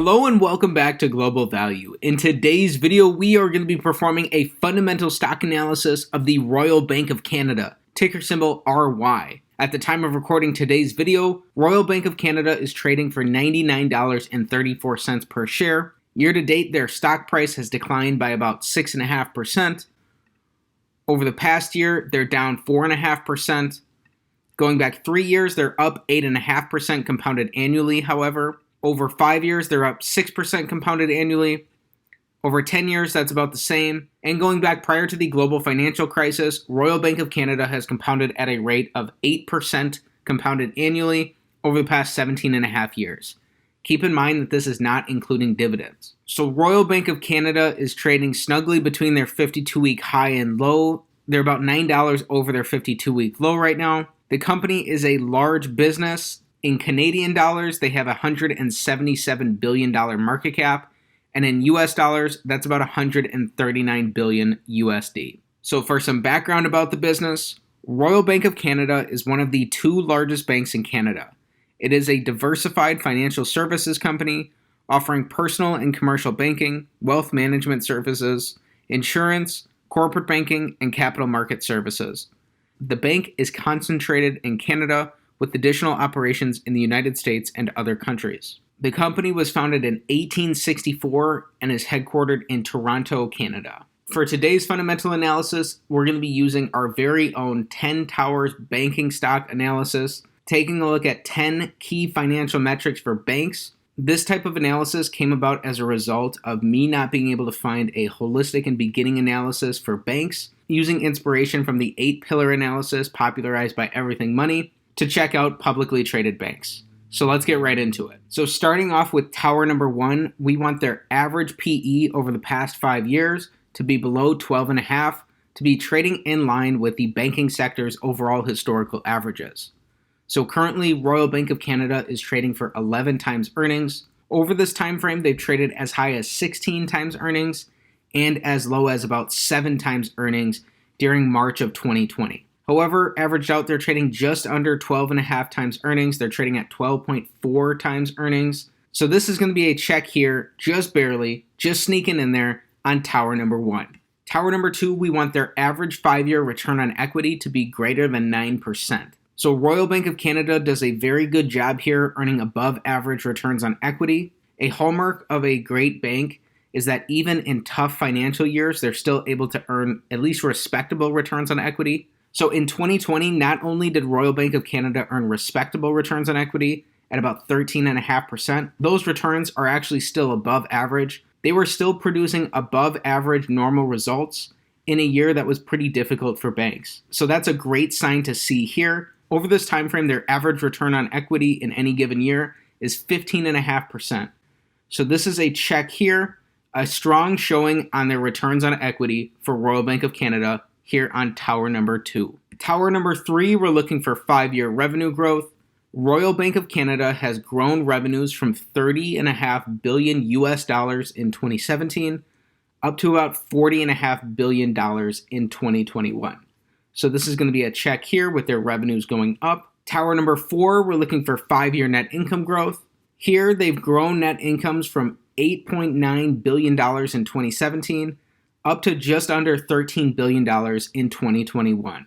Hello and welcome back to Global Value. In today's video, we are going to be performing a fundamental stock analysis of the Royal Bank of Canada, ticker symbol RY. At the time of recording today's video, Royal Bank of Canada is trading for $99.34 per share. Year to date, their stock price has declined by about 6.5%. Over the past year, they're down 4.5%. Going back 3 years, they're up 8.5% compounded annually, however. Over 5 years, they're up 6% compounded annually. Over 10 years, that's about the same. And going back prior to the global financial crisis, Royal Bank of Canada has compounded at a rate of 8% compounded annually over the past 17 and a half years. Keep in mind that this is not including dividends. So Royal Bank of Canada is trading snugly between their 52-week high and low. They're about $9 over their 52-week low right now. The company is a large business. In Canadian dollars, they have a $177 billion market cap, and in US dollars, that's about $139 billion USD. So for some background about the business, Royal Bank of Canada is one of the two largest banks in Canada. It is a diversified financial services company offering personal and commercial banking, wealth management services, insurance, corporate banking, and capital market services. The bank is concentrated in Canada, with additional operations in the United States and other countries. The company was founded in 1864 and is headquartered in Toronto, Canada. For today's fundamental analysis, we're going to be using our very own 10 Towers banking stock analysis, taking a look at 10 key financial metrics for banks. This type of analysis came about as a result of me not being able to find a holistic and beginning analysis for banks, using inspiration from the 8-pillar analysis popularized by Everything Money, to check out publicly traded banks. So let's get right into it. So starting off with tower number 1, we want their average PE over the past 5 years to be below 12.5 to be trading in line with the banking sector's overall historical averages. So currently, Royal Bank of Canada is trading for 11 times earnings. Over this time frame, they've traded as high as 16 times earnings and as low as about 7 times earnings during March of 2020. However, averaged out, they're trading just under 12.5 times earnings. They're trading at 12.4 times earnings. So this is going to be a check here, just barely, just sneaking in there on tower number 1. Tower number 2, we want their average 5-year return on equity to be greater than 9%. So Royal Bank of Canada does a very good job here earning above average returns on equity. A hallmark of a great bank is that even in tough financial years, they're still able to earn at least respectable returns on equity. So in 2020, not only did Royal Bank of Canada earn respectable returns on equity at about 13.5%, those returns are actually still above average. They were still producing above average normal results in a year that was pretty difficult for banks. So that's a great sign to see here. Over this time frame, their average return on equity in any given year is 15.5%. So this is a check here, a strong showing on their returns on equity for Royal Bank of Canada here on tower number 2. Tower number 3, we're looking for 5-year revenue growth. Royal Bank of Canada has grown revenues from $30.5 billion US dollars in 2017 up to about $40.5 billion in 2021. So this is going to be a check here with their revenues going up. Tower number 4, we're looking for 5-year net income growth. Here, they've grown net incomes from $8.9 billion in 2017 up to just under $13 billion in 2021.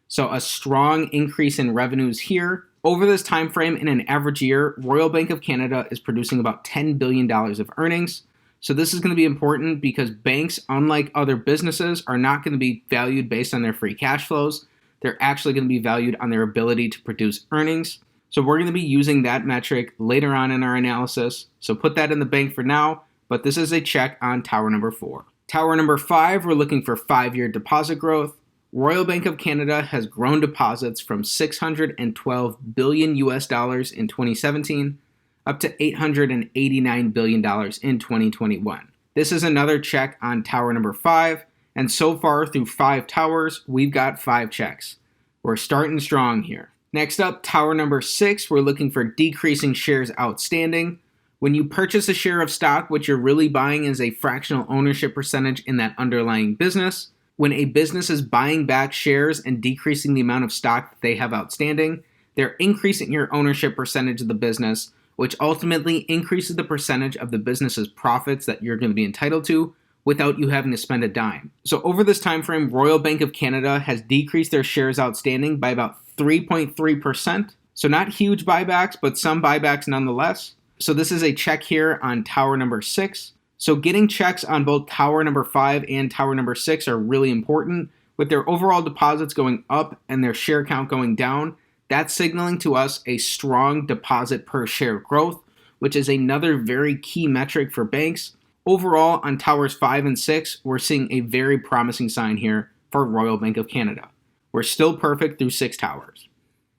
So a strong increase in revenues here. Over this time frame, in an average year, Royal Bank of Canada is producing about $10 billion of earnings. So this is going to be important because banks, unlike other businesses, are not going to be valued based on their free cash flows. They're actually going to be valued on their ability to produce earnings. So we're going to be using that metric later on in our analysis. So put that in the bank for now, but this is a check on tower number 4. Tower number 5, we're looking for 5-year deposit growth. Royal Bank of Canada has grown deposits from $612 billion US dollars in 2017 up to $889 billion in 2021. This is another check on tower number 5, and so far through 5 towers, we've got 5 checks. We're starting strong here. Next up, tower number 6, we're looking for decreasing shares outstanding. When you purchase a share of stock, what you're really buying is a fractional ownership percentage in that underlying business. When a business is buying back shares and decreasing the amount of stock that they have outstanding, they're increasing your ownership percentage of the business, which ultimately increases the percentage of the business's profits that you're going to be entitled to without you having to spend a dime. So over this time frame, Royal Bank of Canada has decreased their shares outstanding by about 3.3%. So not huge buybacks, but some buybacks nonetheless. So this is a check here on tower number 6. So getting checks on both tower number 5 and tower number 6 are really important. With their overall deposits going up and their share count going down, that's signaling to us a strong deposit per share growth, which is another very key metric for banks. Overall, on towers 5 and 6, we're seeing a very promising sign here for Royal Bank of Canada. We're still perfect through 6 towers.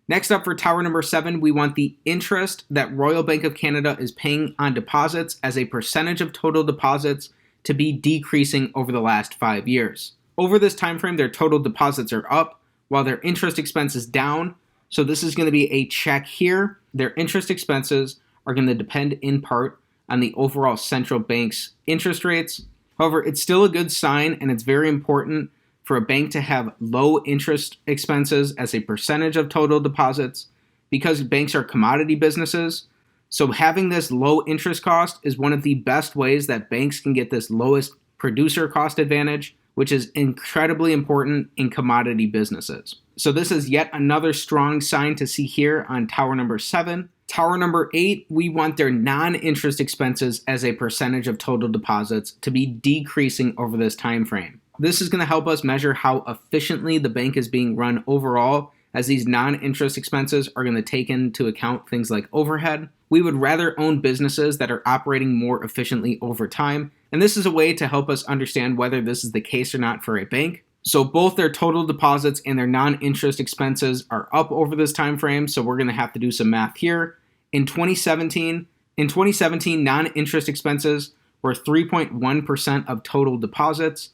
Next up for tower number 7, we want the interest that Royal Bank of Canada is paying on deposits as a percentage of total deposits to be decreasing over the last 5 years. Over this time frame, their total deposits are up while their interest expense is down. So this is going to be a check here. Their interest expenses are going to depend in part on the overall central bank's interest rates. However, it's still a good sign, and it's very important for a bank to have low interest expenses as a percentage of total deposits because banks are commodity businesses. So having this low interest cost is one of the best ways that banks can get this lowest producer cost advantage, which is incredibly important in commodity businesses. So this is yet another strong sign to see here on tower number 7. Tower number 8, we want their non-interest expenses as a percentage of total deposits to be decreasing over this time frame. This is going to help us measure how efficiently the bank is being run overall, as these non-interest expenses are going to take into account things like overhead. We would rather own businesses that are operating more efficiently over time, and this is a way to help us understand whether this is the case or not for a bank. So both their total deposits and their non-interest expenses are up over this time frame, so we're going to have to do some math here. In 2017, non-interest expenses were 3.1% of total deposits,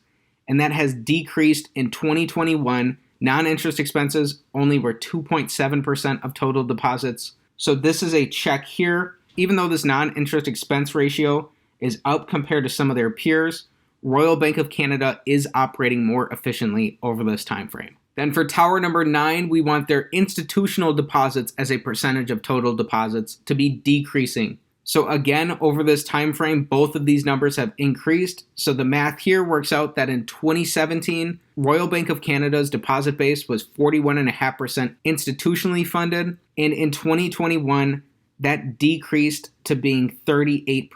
and that has decreased in 2021. Non-interest expenses only were 2.7% of total deposits. So this is a check here. Even though this non-interest expense ratio is up compared to some of their peers, Royal Bank of Canada is operating more efficiently over this time frame. Then for tower number 9, we want their institutional deposits as a percentage of total deposits to be decreasing. So again, over this time frame, both of these numbers have increased. So the math here works out that in 2017, Royal Bank of Canada's deposit base was 41.5% institutionally funded, and in 2021, that decreased to being 38%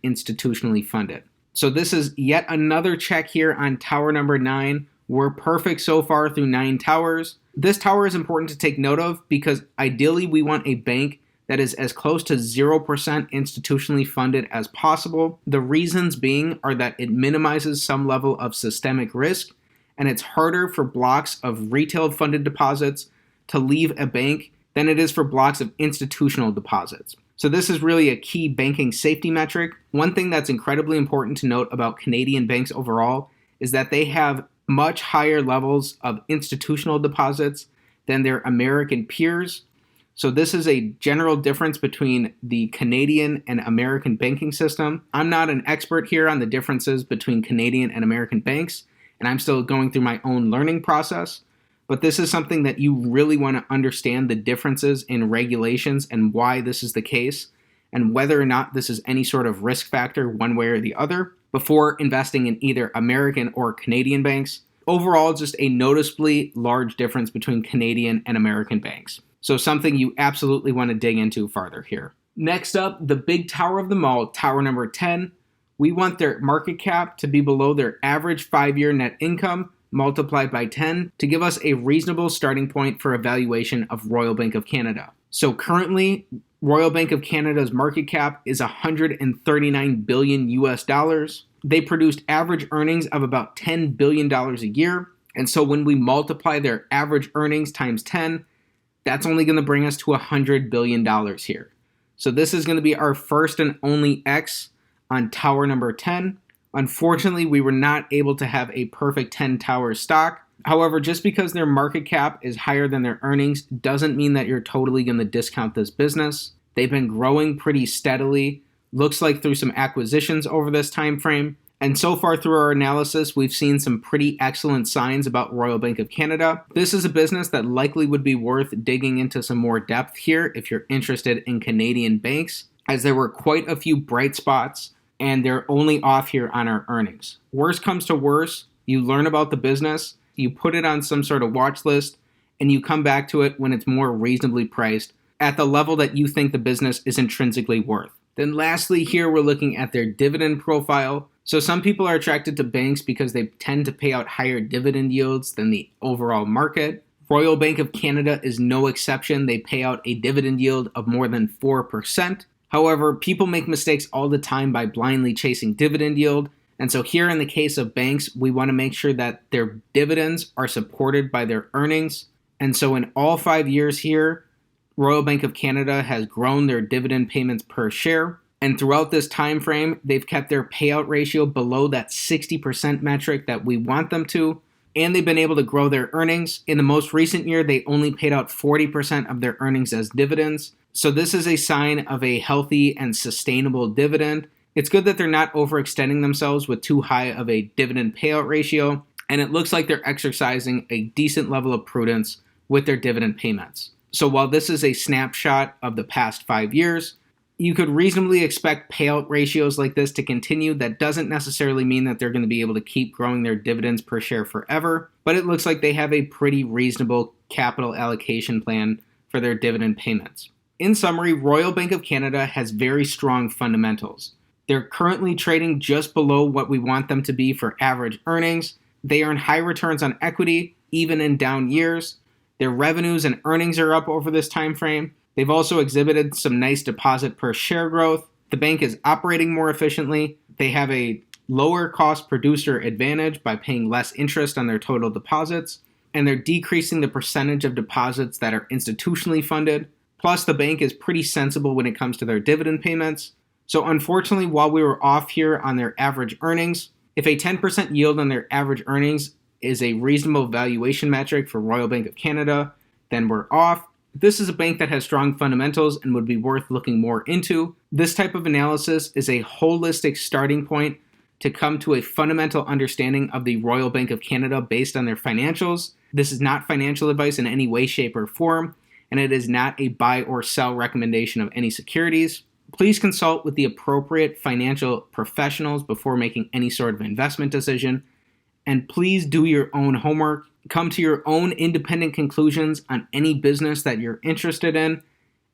institutionally funded. So this is yet another check here on tower number 9. We're perfect so far through 9 towers. This tower is important to take note of because ideally we want a bank that is as close to 0% institutionally funded as possible. The reasons being are that it minimizes some level of systemic risk, and it's harder for blocks of retail funded deposits to leave a bank than it is for blocks of institutional deposits. So this is really a key banking safety metric. One thing that's incredibly important to note about Canadian banks overall is that they have much higher levels of institutional deposits than their American peers. So this is a general difference between the Canadian and American banking system. I'm not an expert here on the differences between Canadian and American banks, and I'm still going through my own learning process. But this is something that you really want to understand the differences in regulations and why this is the case, and whether or not this is any sort of risk factor one way or the other before investing in either American or Canadian banks. Overall, just a noticeably large difference between Canadian and American banks. So something you absolutely want to dig into farther here. Next up, the big tower of them all, tower number 10. We want their market cap to be below their average 5-year net income multiplied by 10 to give us a reasonable starting point for a valuation of Royal Bank of Canada. So currently, Royal Bank of Canada's market cap is $139 billion US dollars. They produced average earnings of about $10 billion a year. And so when we multiply their average earnings times 10, that's only going to bring us to $100 billion here. So this is going to be our first and only X on tower number 10. Unfortunately, we were not able to have a perfect 10 tower stock. However, just because their market cap is higher than their earnings doesn't mean that you're totally going to discount this business. They've been growing pretty steadily, looks like through some acquisitions over this time frame. And so far through our analysis, we've seen some pretty excellent signs about Royal Bank of Canada. This is a business that likely would be worth digging into some more depth here if you're interested in Canadian banks. as there were quite a few bright spots, and they're only off here on our earnings. Worst comes to worst, you learn about the business, you put it on some sort of watch list, and you come back to it when it's more reasonably priced at the level that you think the business is intrinsically worth. Then lastly, here we're looking at their dividend profile. So some people are attracted to banks because they tend to pay out higher dividend yields than the overall market. Royal Bank of Canada is no exception. They pay out a dividend yield of more than 4%. However, people make mistakes all the time by blindly chasing dividend yield. And so here in the case of banks, we want to make sure that their dividends are supported by their earnings. And so in all 5 years here, Royal Bank of Canada has grown their dividend payments per share. And throughout this time frame, they've kept their payout ratio below that 60% metric that we want them to. And they've been able to grow their earnings. In the most recent year, they only paid out 40% of their earnings as dividends. So this is a sign of a healthy and sustainable dividend. It's good that they're not overextending themselves with too high of a dividend payout ratio. And it looks like they're exercising a decent level of prudence with their dividend payments. So while this is a snapshot of the past 5 years, you could reasonably expect payout ratios like this to continue. That doesn't necessarily mean that they're going to be able to keep growing their dividends per share forever, but it looks like they have a pretty reasonable capital allocation plan for their dividend payments. In summary, Royal Bank of Canada has very strong fundamentals. They're currently trading just below what we want them to be for average earnings. They earn high returns on equity, even in down years. Their revenues and earnings are up over this time frame. They've also exhibited some nice deposit per share growth. The bank is operating more efficiently. They have a lower cost producer advantage by paying less interest on their total deposits, and they're decreasing the percentage of deposits that are institutionally funded. Plus, the bank is pretty sensible when it comes to their dividend payments. So unfortunately, while we were off here on their average earnings, if a 10% yield on their average earnings is a reasonable valuation metric for Royal Bank of Canada, then we're off. This is a bank that has strong fundamentals and would be worth looking more into. This type of analysis is a holistic starting point to come to a fundamental understanding of the Royal Bank of Canada based on their financials. This is not financial advice in any way, shape, or form, and it is not a buy or sell recommendation of any securities. Please consult with the appropriate financial professionals before making any sort of investment decision. And please do your own homework. Come to your own independent conclusions on any business that you're interested in.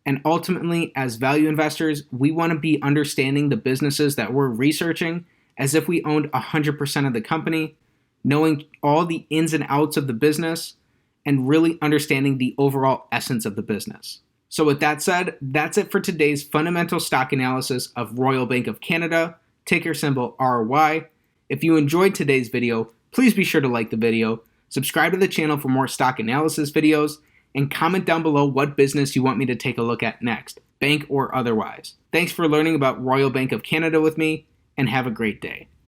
And ultimately, as value investors, we want to be understanding the businesses that we're researching as if we owned 100% of the company, knowing all the ins and outs of the business, and really understanding the overall essence of the business. So with that said, that's it for today's fundamental stock analysis of Royal Bank of Canada, ticker symbol RY. If you enjoyed today's video, please be sure to like the video, subscribe to the channel for more stock analysis videos, and comment down below what business you want me to take a look at next, bank or otherwise. Thanks for learning about Royal Bank of Canada with me, and have a great day.